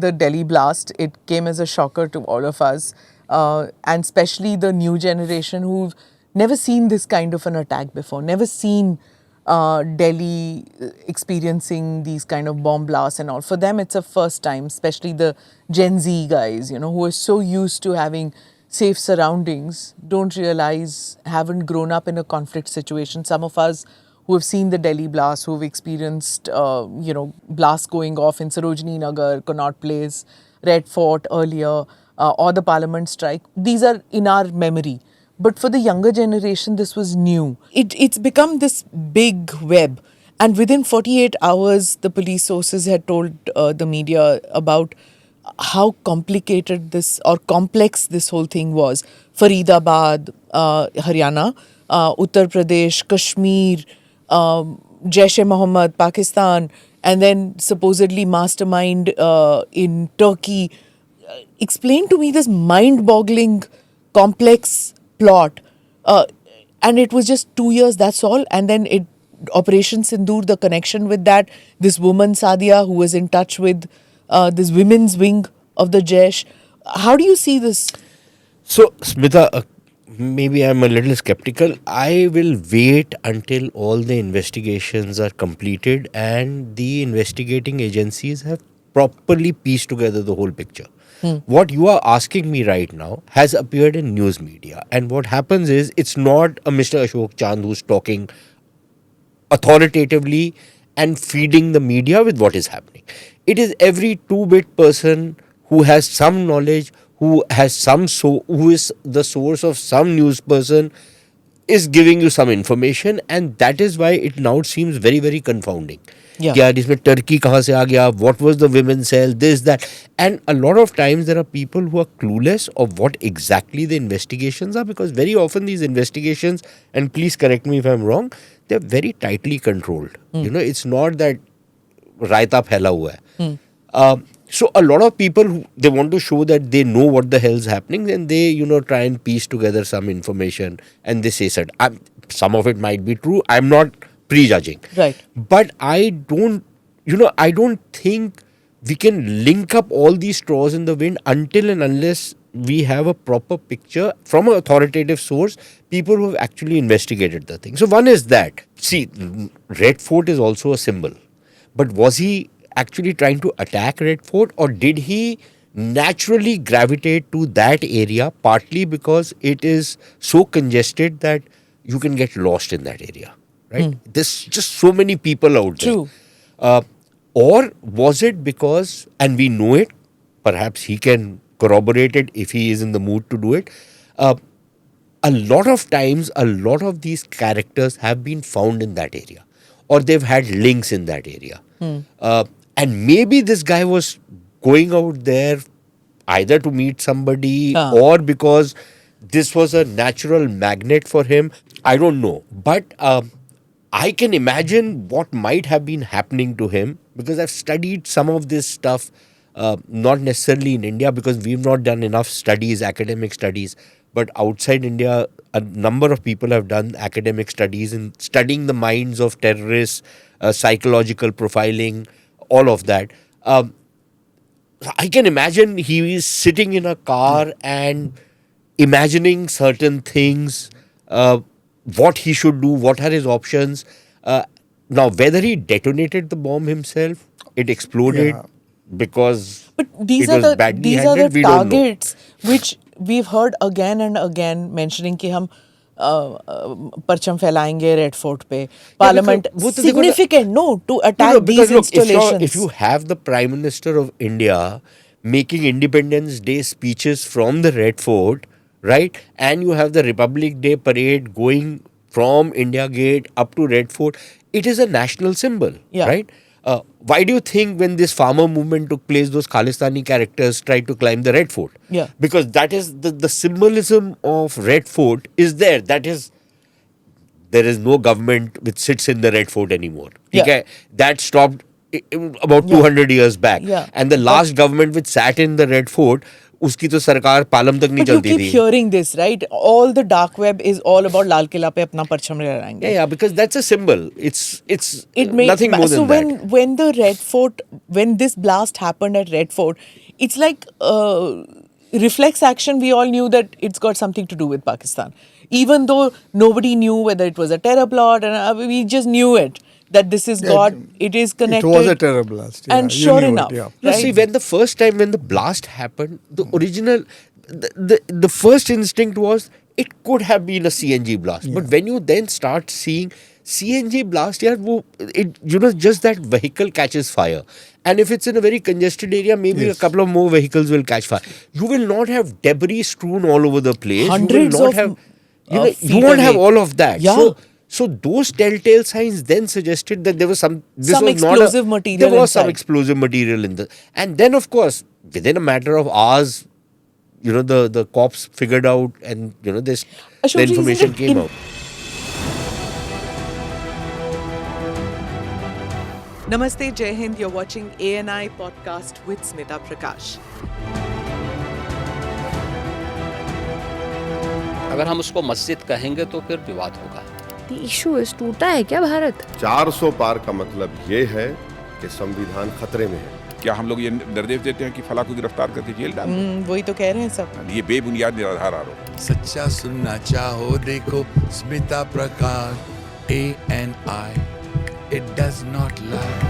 the Delhi blast, it came as a shocker to all of us, and especially the new generation who've never seen this kind of an attack before, never seen Delhi experiencing these kind of bomb blasts and all. For them, it's a first time, especially the Gen Z guys, who are so used to having safe surroundings, don't realize, haven't grown up in a conflict situation. Some of us who have seen the Delhi blast, who have experienced, blasts going off in Sarojini Nagar, Connaught Place, Red Fort earlier, or the Parliament strike, these are in our memory. But for the younger generation, this was new. It's become this big web. And within 48 hours, the police sources had told the media about how complicated this or complex this whole thing was. Faridabad, Haryana, Uttar Pradesh, Kashmir, Jaish-e-Mohammed, Pakistan, and then supposedly mastermind in Turkey. Explain to me this mind-boggling, complex plot. And it was just 2 years, that's all. And then Operation Sindoor, the connection with that, this woman, Sadia, who was in touch with this women's wing of the Jaish. How do you see this? So, Smita, maybe I'm a little skeptical. I will wait until all the investigations are completed and the investigating agencies have properly pieced together the whole picture. What you are asking me right now has appeared in news media. And what happens is, it's not a Mr. Ashok Chand who's talking authoritatively and feeding the media with what is happening. It is every two-bit person who has some knowledge, who is the source of some news person, is giving you some information, and that is why it now seems very, very confounding. Yeah, इसमें Turkey कहाँ से आ गया? What was the women's cell? This, that. And a lot of times there are people who are clueless of what exactly the investigations are, because very often these investigations, and please correct me if I'm wrong, they're very tightly controlled. It's not that raita phela hua hai. So a lot of people, they want to show that they know what the hell's happening, and they, try and piece together some information, and they say that some of it might be true. I'm not prejudging. Right. But I don't think we can link up all these straws in the wind until and unless we have a proper picture from an authoritative source, people who have actually investigated the thing. So one is that. See, Red Fort is also a symbol. But was he actually trying to attack Red Fort, or did he naturally gravitate to that area partly because it is so congested that you can get lost in that area? Right? There's just so many people out there. True. Or was it because, and we know it, perhaps he can corroborate it if he is in the mood to do it, a lot of times, a lot of these characters have been found in that area, or they've had links in that area. And maybe this guy was going out there either to meet somebody or because this was a natural magnet for him. I don't know. But I can imagine what might have been happening to him, because I've studied some of this stuff, not necessarily in India, because we've not done enough studies, academic studies. But outside India, a number of people have done academic studies in studying the minds of terrorists, psychological profiling, all of that. I can imagine he is sitting in a car and imagining certain things, what he should do, what are his options. Now, whether he detonated the bomb himself, it exploded because these are the targets which we've heard again and again mentioning कि हम परचम फैलाएंगे red fort पे parliament significant to attack these installations. If you have the Prime Minister of India making Independence Day speeches from the Red Fort, right, and you have the Republic Day parade going from India Gate up to Red Fort, it is a national symbol, right? Why do you think when this farmer movement took place, those Khalistani characters tried to climb the Red Fort? Yeah. Because that is the symbolism of Red Fort is there. That is, there is no government which sits in the Red Fort anymore. Yeah. Okay? That stopped about 200 years back. Yeah. And the last government which sat in the Red Fort उसकी तो सरकार पालम तक नहीं But you चलती keep थी. hearing this, right? All the dark web is all about Lal Killa पे अपना परचम लहराएंगे. Yeah, because that's a symbol. It's It made nothing more so than that. when the Red Fort, when this blast happened at Red Fort, it's like reflex action. We all knew that it's got something to do with Pakistan, even though nobody knew whether it was a terror plot, and we just knew it that this is God. It is connected. It was a terror blast. Yeah, and you sure knew it, enough, yeah. No, right? see, when the first time when the blast happened, the original, the first instinct was it could have been a CNG blast. But when you then start seeing CNG blast, yeah, just that vehicle catches fire. And if it's in a very congested area, maybe a couple of more vehicles will catch fire. You will not have debris strewn all over the place. Hundreds you will not of have, feet you won't have away. all of that. Yeah. So those telltale signs then suggested that there was some Explosive material There was some inside. explosive material in the, and then of course within a matter of hours, the cops figured out, and the Ashok ji, information isn't it came out. Namaste, Jai Hind. You're watching ANI podcast with Smita Prakash. अगर हम उसको मस्जिद कहेंगे तो फिर विवाद होगा. The issue is टूटा है क्या भारत? 400 पार का मतलब ये है कि संविधान खतरे में है. क्या हम लोग ये निर्देश देते हैं कि फला को गिरफ्तार करके जेल डाल दो? वही तो कह रहे हैं सब. ये बेबुनियाद निराधार आरोप. सच्चा सुनना चाहो देखो स्मिता प्रकाश ANI. It does not lie.